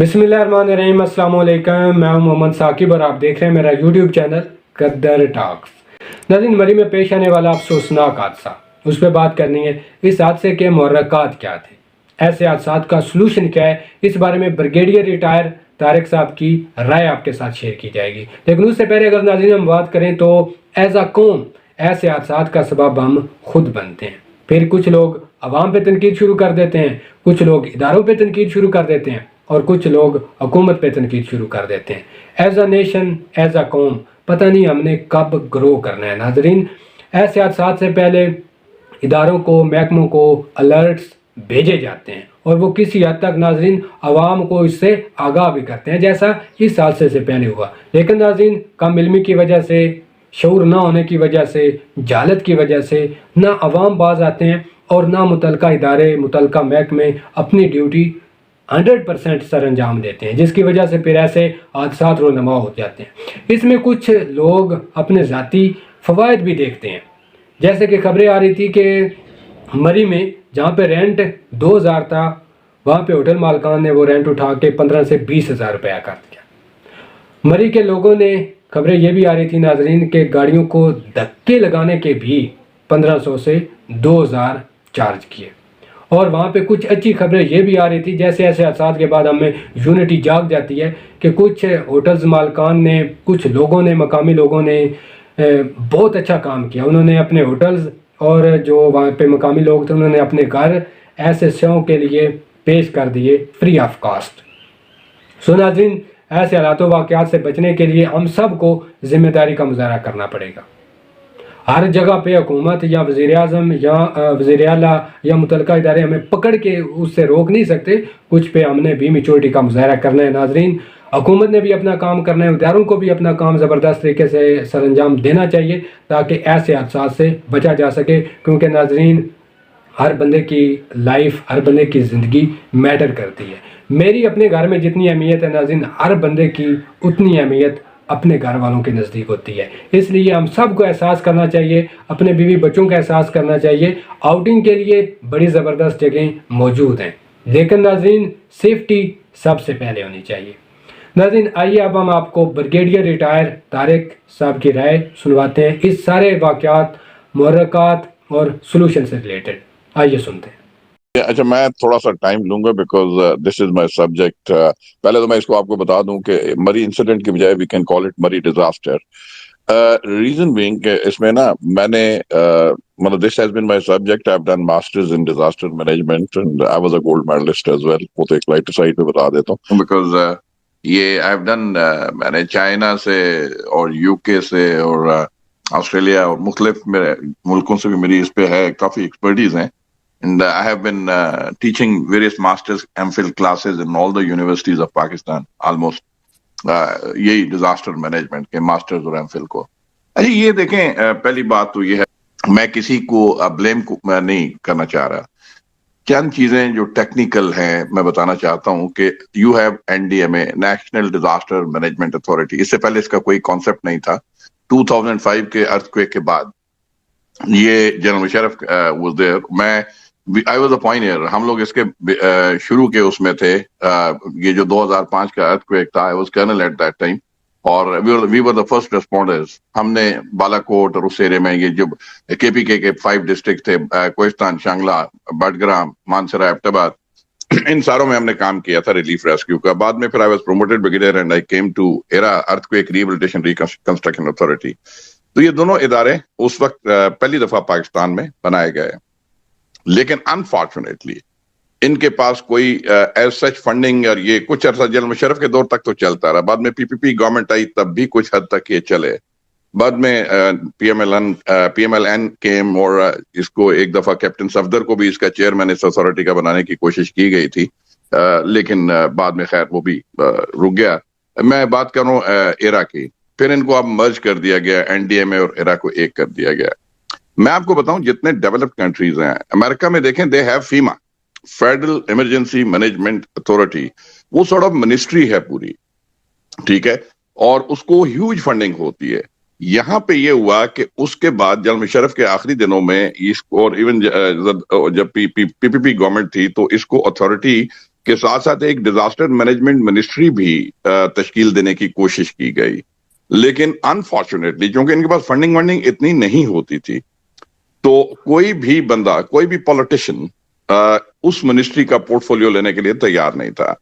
बिस्मिल्लाहिर्रहमानिर्रहीम, अस्सलाम वालेकुम। मैं हूं मोहम्मद साकिब और आप देख रहे हैं मेरा यूट्यूब चैनल गद्दार टॉक्स। नाज़रीन, मरी में पेश आने वाला अफसोसनाक हादसा, उस पर बात करनी है। इस हादसे के मुहर्रकात क्या थे, ऐसे हादसात का सलूशन क्या है, इस बारे में ब्रिगेडियर रिटायर तारिक साहब की राय आपके साथ शेयर की जाएगी। लेकिन उससे पहले अगर नाज़रीन हम बात करें तो एज अ कौम ऐसे हादसात का सबब हम खुद बनते हैं। फिर कुछ लोग अवाम पे तनकीद शुरू कर देते हैं, कुछ लोग इदारों पे तनकीद शुरू कर देते हैं और कुछ लोग हुकूमत पे तनकीद शुरू कर देते हैं। As a nation, as a कौम, पता नहीं हमने कब ग्रो करना है। नाजरीन, ऐसे हादसात से पहले इदारों को, महकमों को अलर्ट्स भेजे जाते हैं और वो किसी हद तक नाजरीन अवाम को इससे आगाह भी करते हैं, जैसा इस हादसे से पहले हुआ। लेकिन नाजरीन, कम इल्मी की वजह से, शऊर ना होने की वजह से, जालत की वजह से ना अवाम बाज आते हैं और ना मुतलका इदारे, मुतलका महकमे अपनी ड्यूटी 100% सर अंजाम देते हैं, जिसकी वजह से फिर ऐसे हादसा रोनमा हो जाते हैं। इसमें कुछ लोग अपने ज़ाती फ़वाइद भी देखते हैं, जैसे कि खबरें आ रही थी कि मरी में जहाँ पे रेंट 2000 था, वहाँ पे होटल मालकान ने वो रेंट उठा के 15 से 20,000 रुपया कर दिया। मरी के लोगों ने, खबरें ये भी आ रही थी नाजरीन, के गाड़ियों को धक्के लगाने के भी 1500 से 2000 चार्ज किए। और वहाँ पे कुछ अच्छी खबरें ये भी आ रही थी, जैसे ऐसे हादसात के बाद हमें यूनिटी जाग जाती है कि कुछ होटल्स मालकान ने, कुछ लोगों ने, मकामी लोगों ने बहुत अच्छा काम किया। उन्होंने अपने होटल्स और जो वहाँ पे मकामी लोग थे, उन्होंने अपने घर ऐसे शों के लिए पेश कर दिए फ्री ऑफ कास्ट। सो नाज़रीन, ऐसे हालातों वाक़यात से बचने के लिए हम सब को जिम्मेदारी का मुजाहरा करना पड़ेगा। हर जगह पे हुकूमत या वज़ीर आज़म या वज़ीर आला या मुतलका इदारे हमें पकड़ के उससे रोक नहीं सकते। कुछ पे हमने भी मैच्योरिटी का मुजाहरा करना है। नाजरीन, हुकूमत ने भी अपना काम करना है, इदारों को भी अपना काम ज़बरदस्त तरीके से सर अंजाम देना चाहिए ताकि ऐसे हादसा से बचा जा सके। क्योंकि नाजरीन, हर बंदे की लाइफ, हर बंदे की ज़िंदगी मैटर करती है। मेरी अपने घर में जितनी अहमियत है नाज़रीन, हर बंदे की उतनी अहमियत अपने घर वालों के नज़दीक होती है। इसलिए हम सबको एहसास करना चाहिए, अपने बीवी बच्चों का एहसास करना चाहिए। आउटिंग के लिए बड़ी ज़बरदस्त जगह मौजूद हैं, लेकिन नाज़रीन सेफ्टी सबसे पहले होनी चाहिए। नाज़रीन, आइए अब हम आपको ब्रिगेडियर रिटायर तारिक साहब की राय सुनवाते हैं इस सारे वाक़यात, मुहर्रकात और सलूशन से रिलेटेड। आइए सुनते हैं। अच्छा, मैं थोड़ा सा टाइम लूंगा because this is my subject. पहले तो मैं इसको आपको बता दूं कि मरी इंसिडेंट की बजाय we can call it Murree disaster. Reason being कि इसमें ना मैंने मतलब this has been my subject. I have done masters in disaster management and I was a gold medalist as well. वो तो एक लाइट साइड पे बता देता हूँ बिकॉज ये आई हैव डन, मैंने चाइना से और यूके से और ऑस्ट्रेलिया और मुख्तलिफ मुल्कों से भी मेरी इस पे है, काफी एक्सपर्टीज है। And I have been teaching various masters MPhil classes in all the universities of Pakistan, almost यही डिजास्टर मैनेजमेंट के मास्टर्स और MPhil को। अच्छा, ये देखें, पहली बात तो ये है, मैं किसी को ब्लेम को मैं नहीं करना चाह रहा। चंद चीजें जो टेक्निकल हैं मैं बताना चाहता हूं कि you have NDMA, national disaster management authority. इससे पहले इसका कोई कॉन्सेप्ट नहीं था। 2005 के अर्थक्वेक के बाद ये general Musharraf was there. I was a pioneer. हम लोग इसके शुरू के उसमें थे। ये जो 2005 का अर्थक्वेक था, I was colonel at that time और we were the first responders. हमने बालाकोट और उस एरिया में, ये जो KPK के 5 डिस्ट्रिक्ट थे, कोहिस्तान, शांगला, बडग्राम, मानसरा, एबटाबाद, इन सारों में हमने काम किया था रिलीफ रेस्क्यू का। बाद में फिर I was promoted brigadier and I came to ERA earthquake rehabilitation reconstruction authority. तो ये दोनों इदारे उस वक्त पहली दफा पाकिस्तान में बनाए गए। लेकिन अनफॉर्चुनेटली इनके पास कोई एज सच फंडिंग, और ये कुछ अर्सा जनरल मुशर्रफ के दौर तक तो चलता रहा। बाद में PPP गवर्नमेंट आई, तब भी कुछ हद तक ये चले। बाद में PMLN केम और इसको एक दफा कैप्टन सफदर को भी इसका चेयरमैन इस अथॉरिटी का बनाने की कोशिश की गई थी, लेकिन बाद में खैर वो भी रुक गया। मैं बात कर रहा हूँ एरा की। फिर इनको अब मर्ज कर दिया गया, NDMA और एरा को एक कर दिया गया। मैं आपको बताऊं, जितने डेवलप्ड कंट्रीज हैं, अमेरिका में देखें, they have FEMA, federal emergency management authority. वो सॉर्ट ऑफ मिनिस्ट्री है पूरी, ठीक है, और उसको ह्यूज फंडिंग होती है। यहाँ पे ये हुआ कि उसके बाद जनरल मुशर्रफ के आखिरी दिनों में इसको, और इवन जब PPP गवर्नमेंट थी, तो इसको अथॉरिटी کہ ساتھ ساتھ ایک ڈیزاسٹر مینجمنٹ منسٹری بھی تشکیل دینے کی کوشش کی گئی، لیکن انفارچونیٹلی چونکہ ان کے پاس فنڈنگ اتنی نہیں ہوتی تھی، تو کوئی بھی بندہ، کوئی بھی پولیٹیشین اس منسٹری کا پورٹ فولیو لینے کے لیے تیار نہیں تھا.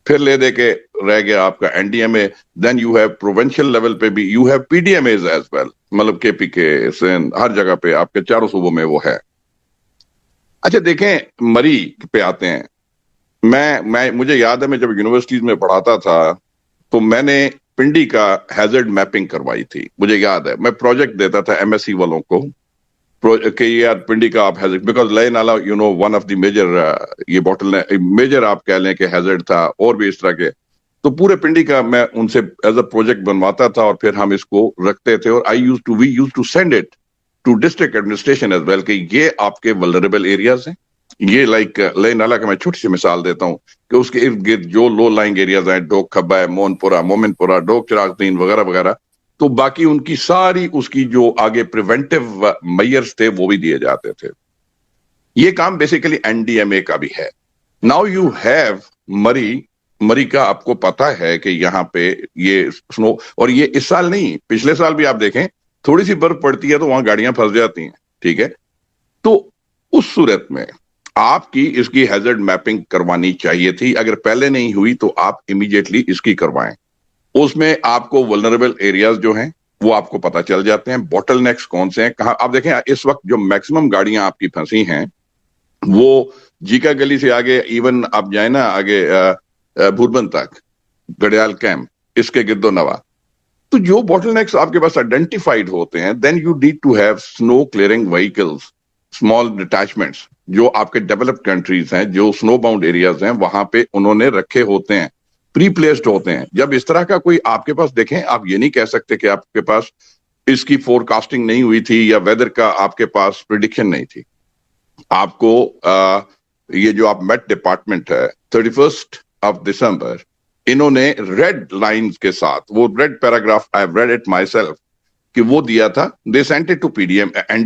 پھر لے دے کے رہ گیا آپ کا N D M A. Then you have provincial level پہ بھی you have P D M as as well, مطلب کے پی کے سندھ ہر جگہ پہ آپ کے چاروں صوبوں میں وہ ہے. اچھا دیکھیں مری پہ آتے ہیں. مجھے یاد ہے میں جب یونیورسٹیز میں پڑھاتا تھا تو میں نے پنڈی کا ہیزرڈ میپنگ کروائی تھی. مجھے یاد ہے میں پروجیکٹ دیتا تھا ایم ایس سی والوں کو کہ یار پنڈی کا آپ ہیزرڈ، بیکاز لئے نالا you know one of the major, یہ بوٹل میجر آپ کہہ لیں کہ ہیزرڈ تھا، اور بھی اس طرح کے. تو پورے پنڈی کا میں ان سے ایز اے پروجیکٹ بنواتا تھا اور پھر ہم اس کو رکھتے تھے، اور we use to send it to district administration as well کہ یہ آپ کے ولنریبل ایریاز ہیں. یہ لائک لئے نالا کا میں چھوٹی سی مثال دیتا ہوں کہ اس کے ارد گرد جو لو لائنگ ایریاز ہیں، ڈوک کھبا ہے، مون پورا، مومن پورا، ڈوک چراغ تین وغیرہ وغیرہ، تو باقی ان کی ساری اس کی جو آگے پریونٹیو میئرز تھے وہ بھی دیے جاتے تھے. یہ کام بیسیکلی این ڈی ایم اے کا بھی ہے. ناؤ یو ہیو مری کا آپ کو پتا ہے کہ یہاں پہ یہ سنو، اور یہ اس سال نہیں پچھلے سال بھی آپ دیکھیں تھوڑی سی برف پڑتی ہے تو وہاں گاڑیاں پھنس جاتی ہیں، ٹھیک ہے. تو اس صورت میں آپ کی اس کی ہیزرڈ میپنگ کروانی چاہیے تھی. اگر پہلے نہیں ہوئی تو آپ امیڈیٹلی اس کی کروائیں. اس میں آپ کو ولنریبل ایریاز جو ہیں وہ آپ کو پتا چل جاتے ہیں، بوٹل نیکس کون سے ہیں کہاں. آپ دیکھیں اس وقت جو میکسیمم گاڑیاں آپ کی پھنسی ہیں وہ جیکا گلی سے آگے، ایون آپ جائیں نا آگے بھوربن تک، گڑیال کیمپ، اس کے گرد و نواح. تو جو بوٹل نیکس آپ کے پاس آئیڈینٹیفائڈ ہوتے ہیں، then you need to have snow clearing vehicles, small detachments جو آپ کے ڈیولپڈ کنٹریز ہیں، جو سنو باؤنڈ ایریاز ہیں وہاں پہ انہوں نے رکھے ہوتے ہیں، پری پلیسڈ ہوتے ہیں. جب اس طرح کا کوئی آپ کے پاس دیکھیں، آپ یہ نہیں کہہ سکتے کہ آپ کے پاس اس کی فور کاسٹنگ نہیں ہوئی تھی یا ویدر کا آپ کے پاس پریڈکشن نہیں تھی. آپ کو یہ جو آپ میٹ ڈپارٹمنٹ ہے 31 دسمبر انہوں نے ریڈ لائنز کے ساتھ وہ read paragraph I have read it myself کہ وہ دیا تھا. They sent it to P D M N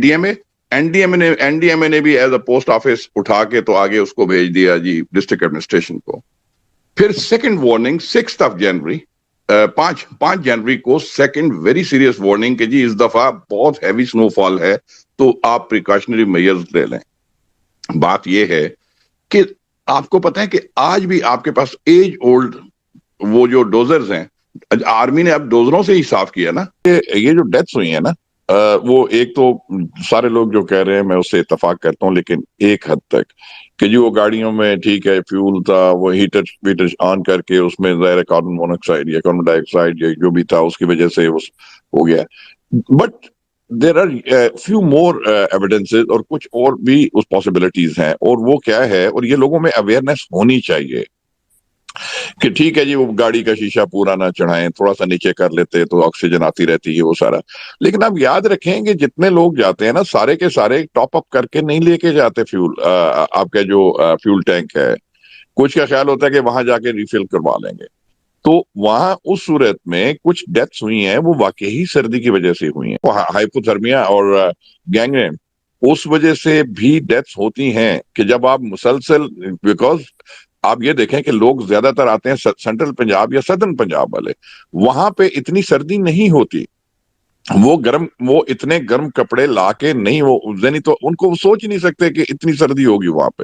D M A نے بھی ایز اے پوسٹ آفس اٹھا کے تو آگے اس کو بھیج دیا جی ڈسٹرکٹ ایڈمنسٹریشن کو. پھر سیکنڈ وارننگ 6 جنوری، 5 جنوری کو سیکنڈ ویری سیریس وارننگ کہ جی اس دفعہ بہت ہیوی سنو فال ہے تو آپ پریکاشنری میئرز لے لیں. بات یہ ہے کہ آپ کو پتہ ہے کہ آج بھی آپ کے پاس ایج اولڈ وہ جو ڈوزرز ہیں، آرمی نے اب ڈوزروں سے ہی صاف کیا نا. یہ جو ڈیتھس ہوئی ہیں نا، وہ ایک تو سارے لوگ جو کہہ رہے ہیں میں اس سے اتفاق کرتا ہوں، لیکن ایک حد تک کہ جو وہ گاڑیوں میں ٹھیک ہے فیول تھا، وہ ہیٹر آن کر کے اس میں ظاہر کاربن مونوکسائڈ یا کاربن ڈائی آکسائڈ یا جو بھی تھا اس کی وجہ سے ہو گیا. But there are few more evidences اور کچھ اور بھی اس پاسبلٹیز ہیں، اور وہ کیا ہے، اور یہ لوگوں میں اویئرنیس ہونی چاہیے کہ ٹھیک ہے جی وہ گاڑی کا شیشہ پورا نہ چڑھائیں، تھوڑا سا نیچے کر لیتے تو آکسیجن آتی رہتی ہے وہ سارا. لیکن آپ یاد رکھیں کہ جتنے لوگ جاتے ہیں نا سارے کے سارے ٹاپ اپ کر کے نہیں لے کے جاتے فیول. آپ کا جو فیول ٹینک ہے، کچھ کا خیال ہوتا ہے کہ وہاں جا کے ریفل کروا لیں گے. تو وہاں اس صورت میں کچھ ڈیتھس ہوئی ہیں وہ واقعی سردی کی وجہ سے ہوئی ہیں، ہائپوتھرمیا اور گینگرین اس وجہ سے بھی ڈیتھس ہوتی ہیں کہ جب آپ مسلسل، بیکاز آپ یہ دیکھیں کہ لوگ زیادہ تر آتے ہیں سینٹرل پنجاب یا سدرن پنجاب والے، وہاں پہ اتنی سردی نہیں ہوتی، وہ اتنے گرم کپڑے لا کے نہیں، وہ تو ان کو سوچ نہیں سکتے کہ اتنی سردی ہوگی وہاں پہ.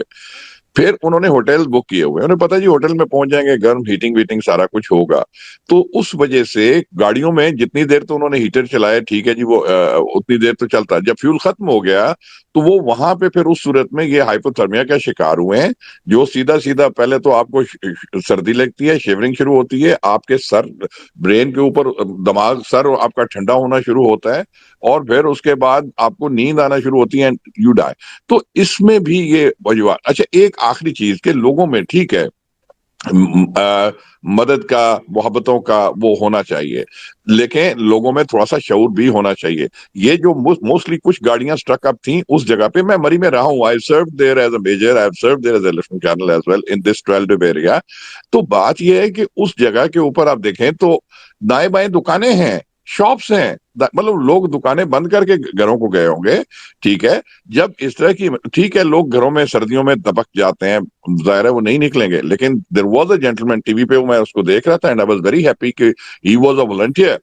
پھر انہوں نے ہوٹل بک کیے ہوئے، انہیں پتا جی ہوٹل میں پہنچ جائیں گے، گرم ہیٹنگ ویٹنگ سارا کچھ ہوگا. تو اس وجہ سے گاڑیوں میں جتنی دیر تو انہوں نے ہیٹر چلایا ٹھیک ہے جی، وہ اتنی دیر تو چلتا. جب فیول ختم ہو گیا تو وہ وہاں پہ پھر اس صورت میں یہ ہائپوتھرمیا کا شکار ہوئے ہیں، جو سیدھا پہلے تو آپ کو سردی لگتی ہے، شیورنگ شروع ہوتی ہے، آپ کے سر برین کے اوپر دماغ سر آپ کا ٹھنڈا ہونا شروع ہوتا ہے، اور پھر اس کے بعد آپ کو نیند آنا شروع ہوتی ہے، یو ڈائی. تو اس میں بھی یہ وجوہات. اچھا ایک آخری چیز کہ لوگوں میں ٹھیک ہے مدد کا، محبتوں کا وہ ہونا چاہیے، لیکن لوگوں میں تھوڑا سا شعور بھی ہونا چاہیے. یہ جو موسٹلی کچھ گاڑیاں سٹرک اپ تھیں اس جگہ پہ، میں مری میں رہا ہوں، I served there as a major, I have served there as a lieutenant colonel as well in this 12 area. تو بات یہ ہے کہ اس جگہ کے اوپر آپ دیکھیں تو دائیں بائیں دکانیں ہیں، शॉप्स हैं, मतलब लोग दुकानें बंद करके घरों को गए होंगे, ठीक है। जब इस तरह की, ठीक है, लोग घरों में सर्दियों में दबक जाते हैं, जाहिर है वो नहीं निकलेंगे, लेकिन there was a gentleman, TV पे मैं उसको देख रहा था and I was very happy कि ही वाज अ वॉलंटियर।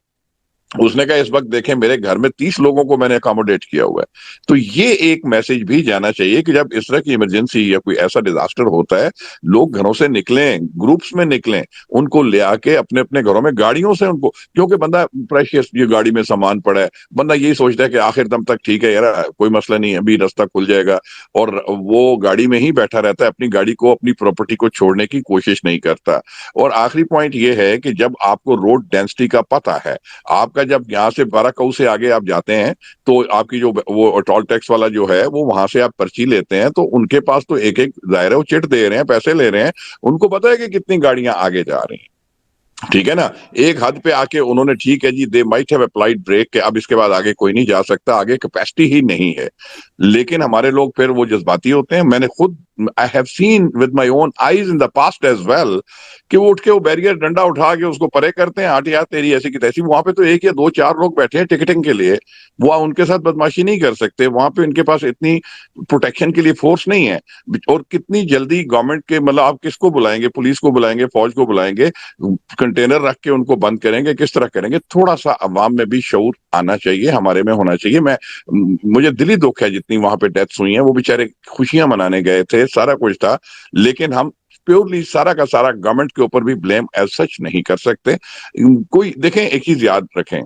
उसने कहा इस वक्त देखें मेरे घर में 30 लोगों को मैंने अकोमोडेट किया हुआ है। तो ये एक मैसेज भी जाना चाहिए कि जब इस तरह की इमरजेंसी या कोई ऐसा डिजास्टर होता है, लोग घरों से निकलें, ग्रुप्स में निकलें, उनको ले आके अपने अपने घरों में गाड़ियों से उनको, क्योंकि बंदा प्रेशियस, ये गाड़ी में सामान पड़ा है, बंदा यही सोचता है कि आखिर दम तक ठीक है यार, कोई मसला नहीं है, अभी रास्ता खुल जाएगा, और वो गाड़ी में ही बैठा रहता है, अपनी गाड़ी को, अपनी प्रॉपर्टी को छोड़ने की कोशिश नहीं करता। और आखिरी पॉइंट ये है कि जब आपको रोड डेंसिटी का पता है, आपका जब यहाँ से बाराकऊ से आगे आप जाते हैं, तो आपकी जो वो टोल टैक्स वाला जो है, वो वहां से आप पर्ची लेते हैं, तो उनके पास तो एक एक, जाहिर है वो चिट दे रहे हैं, पैसे ले रहे हैं, उनको पता है कि कितनी गाड़ियां आगे जा रही हैं, ठीक है ना। एक हद पे आके उन्होंने, ठीक है जी, they might have applied brake के अब इसके बाद आगे कोई नहीं जा सकता, आगे कैपेसिटी ही नहीं है। लेकिन हमारे लोग फिर वो जज्बाती होते हैं। मैंने खुद, I have seen with my own eyes in the past as well, कि वो उठ के वो बैरियर डंडा उठा के उसको परे करते हैं, आठ यार तेरी ऐसी की तैसी। वहां पे तो एक या दो चार लोग बैठे हैं टिकटिंग के लिए, वो उनके साथ बदमाशी नहीं कर सकते, वहां पे इनके पास इतनी प्रोटेक्शन के लिए फोर्स नहीं है। और कितनी जल्दी गवर्नमेंट के, मतलब आप किसको बुलाएंगे, पुलिस को बुलाएंगे, फौज को बुलाएंगे, कंटेनर रख के उनको बंद करेंगे, किस तरह करेंगे? थोड़ा सा अवाम में भी शऊर आना चाहिए, हमारे में होना चाहिए। मुझे दिली दुख है जितनी वहां पे डेथ्स हुई हैं, वो बेचारे खुशियां मनाने गए थे, सारा कुछ था, लेकिन हम प्योरली सारा का सारा गवर्नमेंट के ऊपर भी ब्लेम एज सच नहीं कर सकते। कोई देखें, एक चीज याद रखें,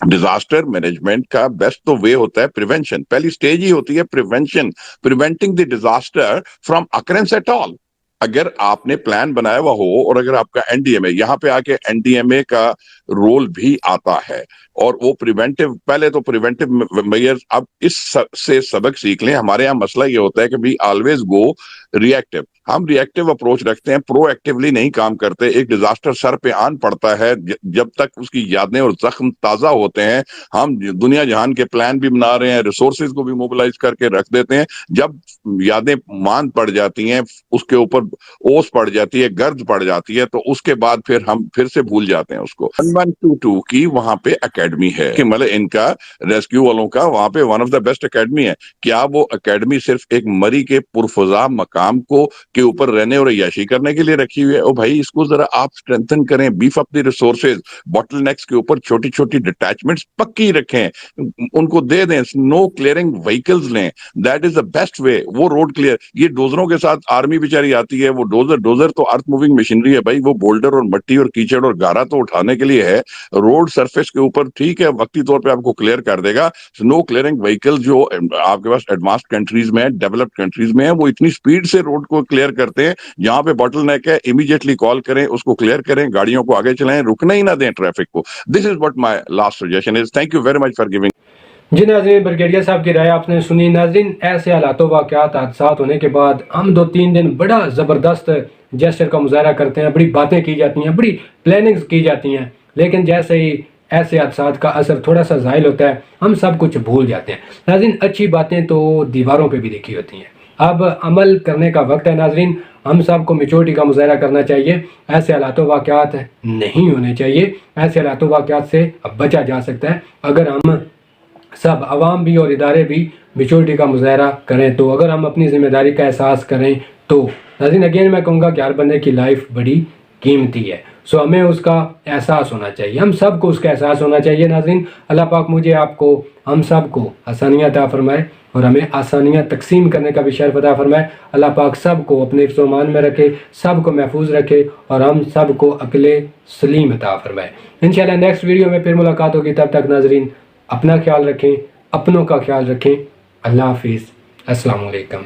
डिजास्टर मैनेजमेंट का बेस्ट तो वे होता है प्रिवेंशन, पहली स्टेज ही होती है prevention, preventing the disaster from occurrence at all. अगर आपने प्लान बनाया हुआ हो, और अगर आपका एनडीएमए, यहाँ पे आके एनडीएमए का रोल भी आता है, और वो प्रिवेंटिव, पहले तो प्रिवेंटिव मेजर्स, अब से सबक सीख लें। हमारे यहाँ मसला ये होता है कि वी ऑलवेज गो रिएक्टिव, हम रिएक्टिव अप्रोच रखते हैं, प्रोएक्टिवली नहीं काम करते। एक डिजास्टर सर पे आन पड़ता है, जब तक उसकी यादें और जख्म ताजा होते हैं, हम दुनिया जहान के प्लान भी बना रहे हैं, रिसोर्सेज को भी मोबिलाइज करके रख देते हैं। जब यादें मान पड़ जाती हैं, उसके ऊपर ओस पड़ जाती है, गर्द पड़ जाती है, तो उसके बाद फिर हम फिर से भूल जाते हैं उसको। 1122 की वहां पे एकेडमी है, कि मतलब इनका रेस्क्यू वालों का वहां पे one of the best academy है। क्या वो एकेडमी सिर्फ एक मरी के पुरफजा मकाम को के ऊपर रहने और अय्याशी करने के लिए रखी हुई है? ओ भाई, इसको जरा आप स्ट्रेंथन करें, beef up the resources, bottlenecks के ऊपर छोटी छोटी डिटैचमेंट्स पक्की रखें, उनको दे दें, स्नो क्लियरिंग व्हीकल्स लें, that is the best way. वो रोड क्लियर, ये डोजरों के साथ आर्मी बेचारी आती है, वो डोजर तो अर्थ मूविंग मशीनरी है भाई, वो बोल्डर और मट्टी और कीचड़ और गारा तो उठाने के लिए है। रोड सरफेस के ऊपर ठीक है, वक्ती तौर पे आपको क्लियर कर देगा। स्नो क्लियरिंग व्हीकल जो आपके पास एडवांस्ड कंट्रीज में है, डेवलप्ड कंट्रीज में है, वो इतनी स्पीड से रोड को क्लियर करते हैं। जहां पे बॉटल नेक है, इमीडिएटली कॉल करें, उसको क्लियर करें, गाड़ियों को आगे चलाएं, रुकने ही ना दें ट्रैफिक को। This is what my last suggestion is. Thank you very much for giving. जी नाज़रीन, ब्रिगेडियर साहब की राय आपने सुनी। नाज़रीन, ऐसे हालातों वाक़यात हादसात होने के बाद हम 2-3 दिन बड़ा ज़बरदस्त जेस्चर का मुजाहरा करते हैं, बड़ी बातें की जाती हैं, बड़ी प्लानिंग्स की जाती हैं, लेकिन जैसे ही ऐसे हादसात का असर थोड़ा सा ज़ाहिल होता है, हम सब कुछ भूल जाते हैं। नाज़रीन, अच्छी बातें तो दीवारों पे भी लिखी होती हैं, अब अमल करने का वक्त है। नाज़रीन, हम सब को मैच्योरिटी का मुजाहरा करना चाहिए। ऐसे हालातों वाक़यात नहीं होने चाहिए, ऐसे हालातों वाक़यात से अब बचा जा सकता है अगर हम सब, आवाम भी और इदारे भी मैच्योरिटी का मुजाहरा करें, तो अगर हम अपनी ज़िम्मेदारी का एहसास करें तो। नाज़रीन, अगेन मैं कहूँगा कि हर बंदे की लाइफ बड़ी कीमती है, सो हमें उसका एहसास होना चाहिए, हम सब को उसका एहसास होना चाहिए। नाज़रीन, अल्लाह पाक मुझे, आपको, हम सब को आसानियाँ अता फरमाए और हमें आसानियाँ तकसीम करने का भी शर्फ अता फरमाए। अल्लाह पाक सब को अपने हिफ्ज़ व अमान में रखे, सब को महफूज रखे और हम सब को अक्ल सलीम अता फरमाए। इंशाअल्लाह नेक्स्ट वीडियो में फिर मुलाकात होगी। तब तक नाज़रीन, अपना ख्याल रखें, अपनों का ख्याल रखें। अल्लाह हाफिज़, अस्सलाम वालेकुम।